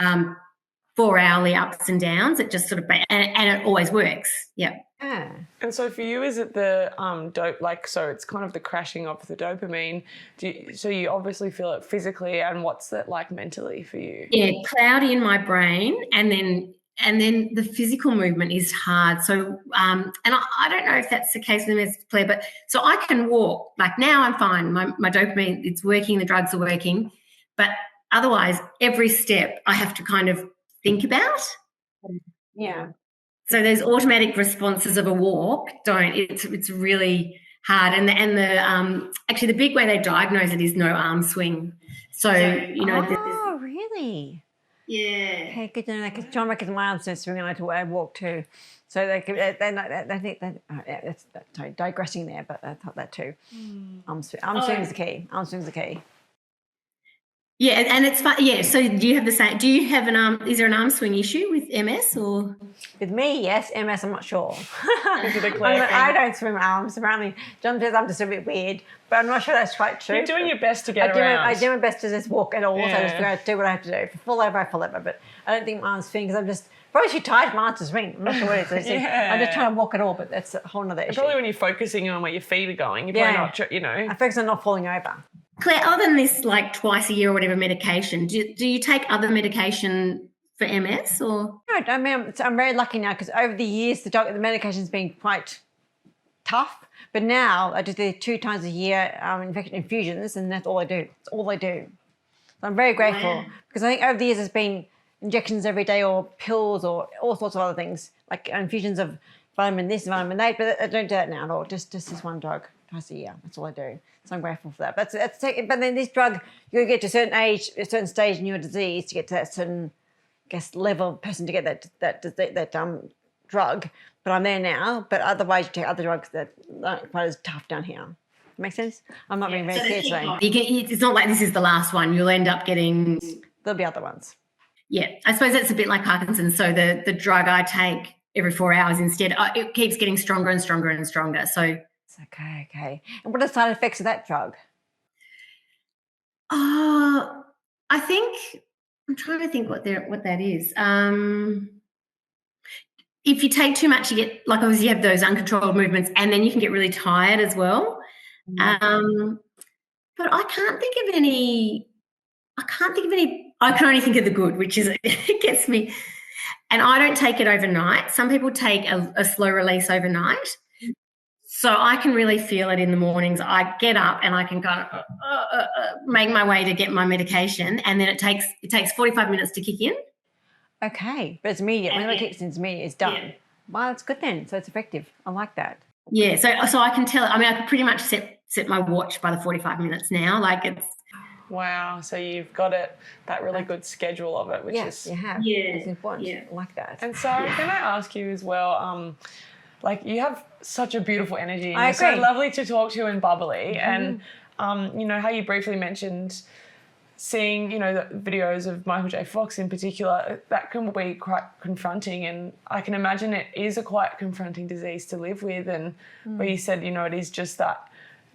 4-hourly ups and downs. It just sort of, and it always works. Yeah. Yeah. And so for you, is it the dope? Like, so it's kind of the crashing of the dopamine. So you obviously feel it physically, and what's that like mentally for you? Yeah, cloudy in my brain, and then the physical movement is hard. So, and I don't know if that's the case with Ms. Claire, but so I can walk. Like now, I'm fine. My dopamine, it's working. The drugs are working, but otherwise, every step I have to kind of think about. Yeah. So those automatic responses of a walk it's really hard. And actually the big way they diagnose it is no arm swing. So Oh, really? yeah. Okay, good to know that, because John reckons my arms don't swing and I walk too. So they think that, sorry, digressing there, but I thought that too. Arm swing's the key. Arm swing's the key. Yeah, and it's fun. Yeah, so do you have the same? Do you have an arm? Is there an arm swing issue with MS or? With me, yes. MS, I'm not sure. Is it a Claire thing? I don't swim arms. Apparently, John says I'm just a bit weird, but I'm not sure that's quite true. You're doing your best to get I around. do my best to just walk at all. So I just Yeah. do what I have to do. If I fall over, I fall over. But I don't think my arms swing because I'm just probably too tired for my arms to swing. I'm not sure what it is. Yeah. I'm just trying to walk at all, but that's a whole other issue. Probably when you're focusing on where your feet are going, you're probably not, I focus on not falling over. Claire, other than this, like twice a year or whatever medication, do you take other medication for MS or? No, I mean, I'm very lucky now because over the years the medication's been quite tough. But now I just do 2 times a year infusions, and that's all I do. It's all I do. So I'm very grateful because I think over the years there's been injections every day or pills or all sorts of other things like infusions of vitamin this and vitamin that. But I don't do that now at all. Just this one drug twice a year. That's all I do. So I'm grateful for that. But then this drug, you get to a certain age, a certain stage in your disease to get to that certain, I guess, level of person to get that drug. But I'm there now. But otherwise, you take other drugs that aren't quite as tough down here. Make sense? I'm not being very clear today. It's not like this is the last one. You'll end up getting. There'll be other ones. Yeah, I suppose that's a bit like Parkinson's. So the drug I take every 4 hours instead, it keeps getting stronger and stronger and stronger. So. Okay. And what are the side effects of that drug? I think I'm trying to think what that is. If you take too much, you get obviously you have those uncontrolled movements, and then you can get really tired as well. But I can't think of any. I can only think of the good, which is it gets me. And I don't take it overnight. Some people take a slow release overnight. So I can really feel it in the mornings. I get up and I can kind of make my way to get my medication, and then it takes 45 minutes to kick in. Okay, but it's immediate. When it kicks in, it's immediate. It's done. Yeah. Well, it's good then. So it's effective. I like that. Yeah. So I can tell. I mean, I can pretty much set my watch by the 45 minutes now. Like it's. Wow. So you've got that really good schedule of it, which is you have. Yeah. It's important. Yeah. I like that. And so can I ask you as well? Like you have such a beautiful energy, and I you're so agree. lovely to talk to and bubbly. And how you briefly mentioned seeing, the videos of Michael J. Fox in particular, that can be quite confronting, and I can imagine it is a quite confronting disease to live with. And where you said, it is just that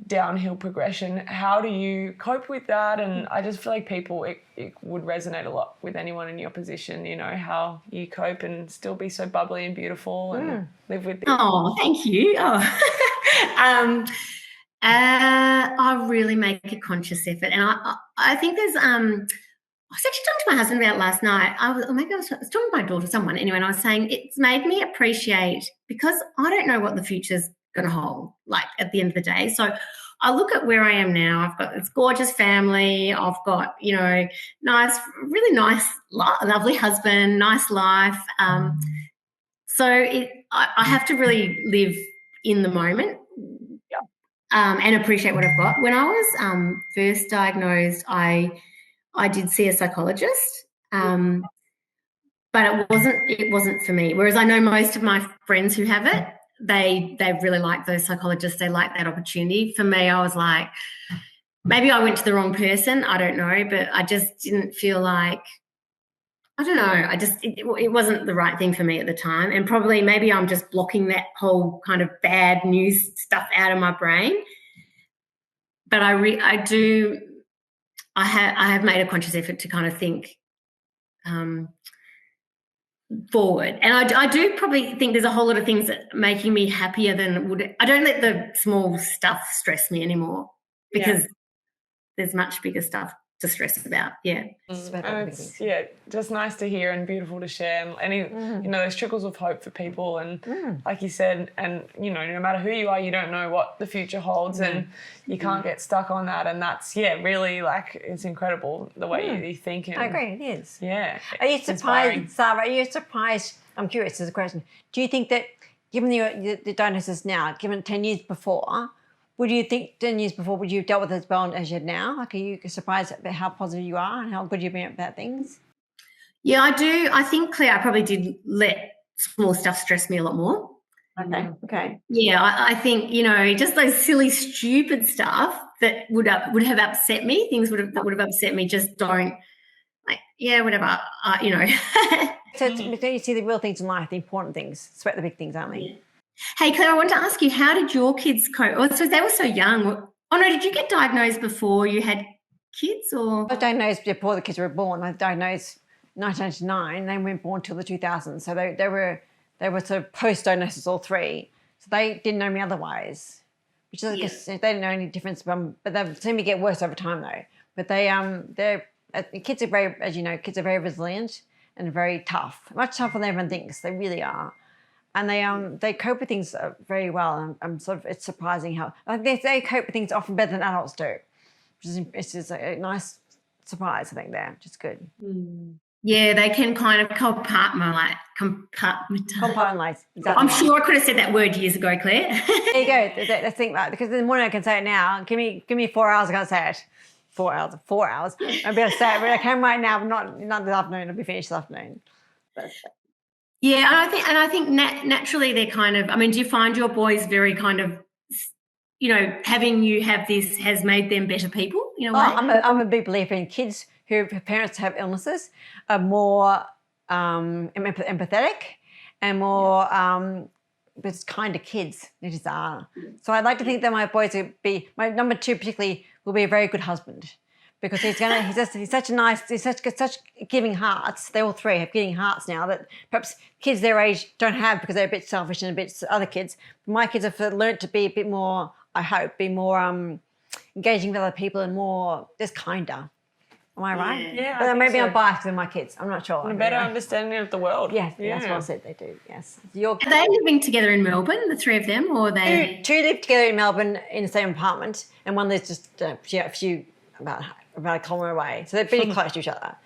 downhill progression. How do you cope with that? And I just feel like it would resonate a lot with anyone in your position, how you cope and still be so bubbly and beautiful and live with it. Oh, thank you. I really make a conscious effort, and I think there's I was actually talking to my husband about it last night. I was talking to my daughter, someone anyway, and I was saying it's made me appreciate, because I don't know what the future's going to hold, like at the end of the day. So I look at where I am now. I've got this gorgeous family. I've got, really nice, lovely husband, nice life. So I have to really live in the moment and appreciate what I've got. When I was first diagnosed, I did see a psychologist, but it wasn't for me. Whereas I know most of my friends who have it, they really like those psychologists. They like that opportunity. For me, I was like, maybe I went to the wrong person. I don't know, but I just didn't feel like, I don't know. It wasn't the right thing for me at the time. And probably maybe I'm just blocking that whole kind of bad news stuff out of my brain. But I have made a conscious effort to kind of think, forward. And I do probably think there's a whole lot of things that are making me happier than would. I don't let the small stuff stress me anymore because there's much bigger stuff to stress about. Yeah. And it's just nice to hear and beautiful to share, and any those trickles of hope for people, and like you said, and no matter who you are, you don't know what the future holds, and you can't get stuck on that, and that's really, like, it's incredible the way you think. And I agree, it is. Yeah. Are you surprised, Sarah? Are you surprised? I'm curious as a question. Do you think that, given the diagnosis now, given 10 years before, would you think 10 years before, would you have dealt with it as well as you had now? Like, are you surprised at how positive you are and how good you've been about things? Yeah, I do. I think, Claire, I probably did let small stuff stress me a lot more. Okay. Yeah, I think, just those silly, stupid stuff that would have upset me, things that would have upset me, just don't, like, whatever, So you see the real things in life, the important things, sweat the big things, aren't they? Yeah. Hey, Claire, I want to ask you, how did your kids cope? Oh, so they were so young. Oh, no, did you get diagnosed before you had kids, or? I was diagnosed before the kids were born. I was diagnosed in 1999. They weren't born till the 2000s. So they were sort of post-diagnosis, all three. So they didn't know me otherwise, which is, I guess, they didn't know any difference. But they seem to get worse over time, though. But kids are very, as you know, kids are very resilient and very tough, much tougher than everyone thinks. They really are. And they cope with things very well. And it's surprising how they cope with things often better than adults do, which is a nice surprise, I think, there, which is good. Yeah, they can kind of compartmentalize. Exactly. I'm sure I could have said that word years ago, Claire. There you go. Let's think about it, because in the morning I can say it now. Give me 4 hours, I can't say it. 4 hours. I'll be able to say it, but I can right now, but not this afternoon. It'll be finished this afternoon. Yeah, and I think naturally they're kind of, do you find your boys very kind of, having you have this has made them better people, I'm a big believer in kids whose parents have illnesses are more empathetic and more just kind of kids. They just are. So I'd like to think that my boys would be, my number 2 particularly, will be a very good husband. Because he's such giving hearts. They all three have giving hearts now that perhaps kids their age don't have, because they're a bit selfish and a bit other kids. My kids have learnt to be a bit more, I hope, be more engaging with other people and more just kinder. Am I right? Yeah. But maybe I'm biased with my kids. I'm not sure. A better understanding of the world. Yes, that's what I said they do. Yes. Are they living together in Melbourne, the 3 of them, or are they? Two live together in Melbourne in the same apartment, and one lives just a few about a kilometre away. So they're pretty close to each other.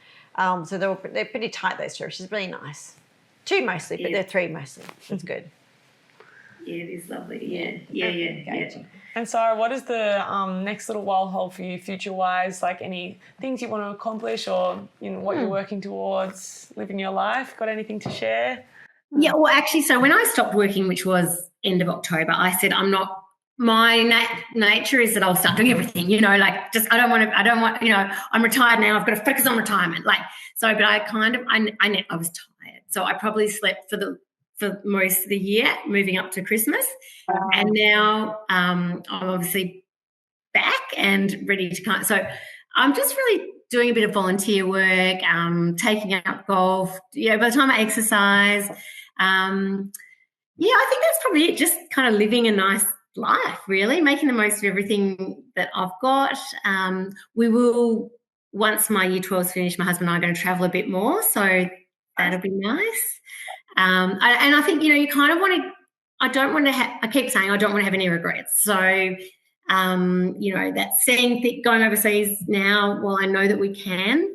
So they're pretty tight, those 2, which is really nice. 2 mostly, but they're 3 mostly. That's good. Yeah, it is lovely. Yeah. And Sara, what does the next little while hold for you, future-wise? Like, any things you want to accomplish, or what you're working towards, living your life? Got anything to share? Yeah, well, actually, so when I stopped working, which was end of October, I said my nature is that I'll start doing everything, I don't want, I'm retired now, I've got to focus on retirement. But I was tired. So I probably slept for most of the year, moving up to Christmas. And now I'm obviously back and ready to so I'm just really doing a bit of volunteer work, taking up golf. By the time I exercise, I think that's probably it, just kind of living a nice life, really, making the most of everything that I've got. We will, once my year 12's finished, my husband and I are going to travel a bit more, so that'll be nice. And I think, you kind of want to, I keep saying I don't want to have any regrets. So, that going overseas now, well, I know that we can.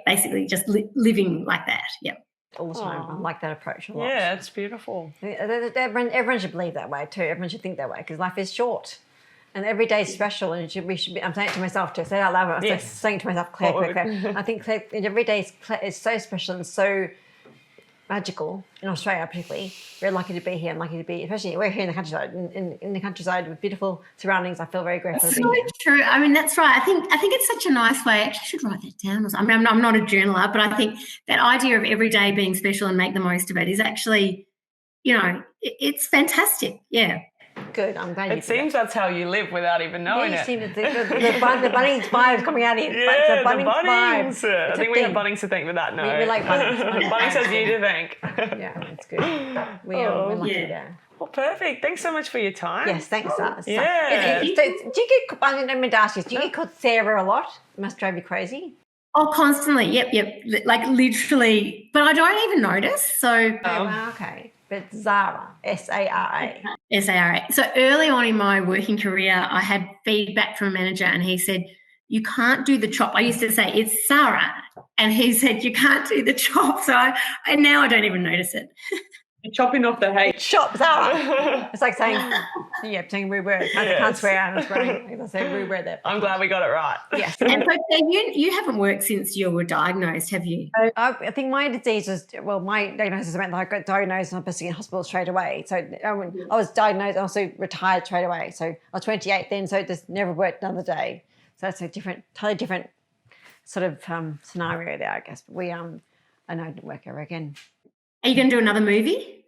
Basically just living like that, yeah. All the time. I like that approach a lot. Yeah, it's beautiful. Everyone should believe that way too. Everyone should think that way, because life is short. And every day is special, and I'm saying it to myself too. Say it out loud. I'm saying it to myself, Claire. I think every day is so special and so magical in Australia, particularly. We're lucky to be here. I'm lucky to be, especially we're here in the countryside. In the countryside with beautiful surroundings, I feel very grateful. That's so true. That's right. I think it's such a nice way. Actually, I should write that down. I'm not a journaler, but I think that idea of every day being special and make the most of it is actually, it's fantastic. Yeah. Good. I'm glad you It seems that's how you live without even knowing you it. seem the Bunnings vibes coming out here. Yeah, the Bunnings Bunnings. vibe. I think we have Bunnings to thank for that. No, We like Bunnings. Bunnings has you to thank. Yeah, it's good. We're lucky there. Well, perfect. Thanks so much for your time. Yes, thanks, Sara. Yeah. Do you get, I'm going to ask you, do you get called Sara a lot? It must drive you crazy. Oh, constantly. Yep. Like literally, but I don't even notice. So Okay. But Sara, Sara. Sara. So early on in my working career, I had feedback from a manager and he said, you can't do the chop. I used to say, it's Sara. And he said, you can't do the chop. And now I don't even notice it. You're chopping off the hate. Chop Sara. It's like saying, saying rude words. I can't swear and swearing. I say rude word there. I'm glad we got it right. Yes. And so you haven't worked since you were diagnosed, have you? I think my disease was, my diagnosis meant that I got diagnosed and I was in hospital straight away. So I was diagnosed and also retired straight away. So I was 28 then, so it just never worked another day. So that's a totally different sort of scenario there, I guess. But I know it didn't work ever again. Are you going to do another movie?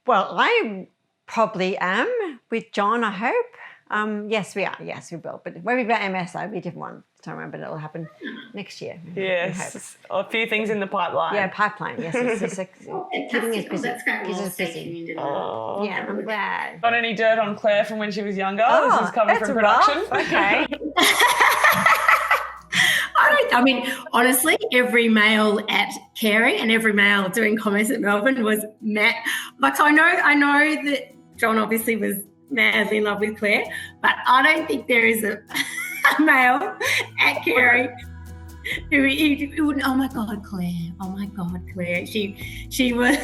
Well, I probably am with John, I hope. Yes, we are. Yes, we will. But maybe about MS, that'll be a different one. I don't remember, but it'll happen next year. Yes. A few things in the pipeline. Yeah, pipeline. Yes, it's keeping us busy. That's great. Keeps us busy. Yeah, I'm glad. Got any dirt on Claire from when she was younger? Oh, this is coming that's from production. rough. Okay. I mean, honestly, every male at Carey and every male doing comments at Melbourne was mad. Like, so I know that John obviously was madly in love with Claire, but I don't think there is a male at Carey who wouldn't. Oh my God, Claire! Oh my God, Claire! She was.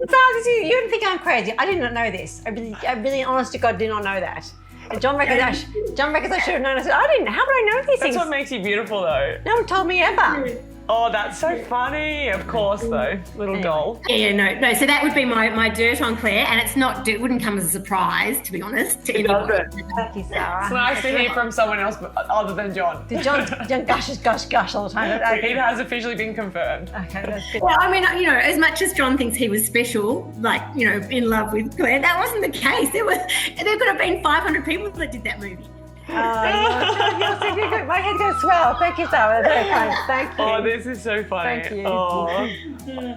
You don't think I'm crazy? I did not know this. I really, honest to God, did not know that. And John reckons I should have known. I said, I didn't. How would I know these things? That's what makes you beautiful, though. No one told me ever. Oh, that's so funny. Of course, though. Little doll. Yeah, no. So that would be my dirt on Claire, and it wouldn't come as a surprise, to be honest. To anyone. Thank you, Sara. It's nice to hear from someone else other than John. John gush all the time. It has officially been confirmed. Okay, that's good. Well, I mean, as much as John thinks he was special, like, in love with Claire, that wasn't the case. There could have been 500 people that did that movie. My head goes swell. Thank you, Sara. That's very kind. Thank you. Oh, this is so funny. Thank you. Oh,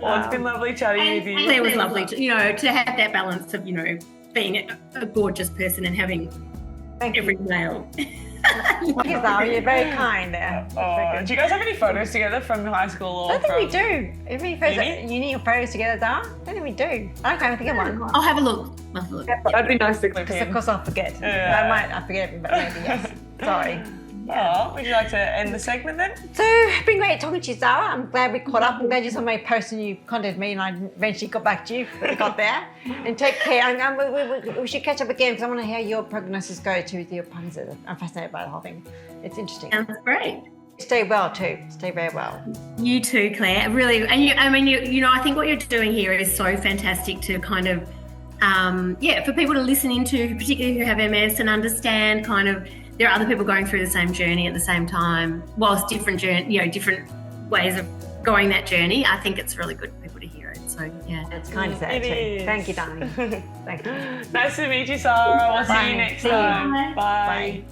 well, it's been lovely chatting with you. Claire was lovely, to have that balance of, being a gorgeous person and having every male. Thank you, Sara. You're very kind there. Do you guys have any photos together from high school or I don't think from... we do. Any photos, uni or photos together, Sara? I don't think we do. I can't think of one. I'll have a look. That'd be nice to clip Because in. of course I'll forget. Yeah. I forget, but maybe yes. Sorry. Oh, would you like to end the segment then? So it's been great talking to you, Sara. I'm glad we caught up. I'm glad you saw my post and you contacted me and I eventually got back to you. But we got there. And take care. We should catch up again because I want to hear your prognosis go to with your Parkinson. I'm fascinated by the whole thing. It's interesting. Sounds great. Stay well too. Stay very well. You too, Claire. Really, and I think what you're doing here is so fantastic to kind of, for people to listen into, particularly who have MS, and understand kind of there are other people going through the same journey at the same time, whilst different ways of going that journey. I think it's really good for people to hear it. So yeah, It's kind of sad It too. is. Thank you, darling. Thank you. Nice to meet you, Sara. We'll see you next See you. time. Bye. Bye.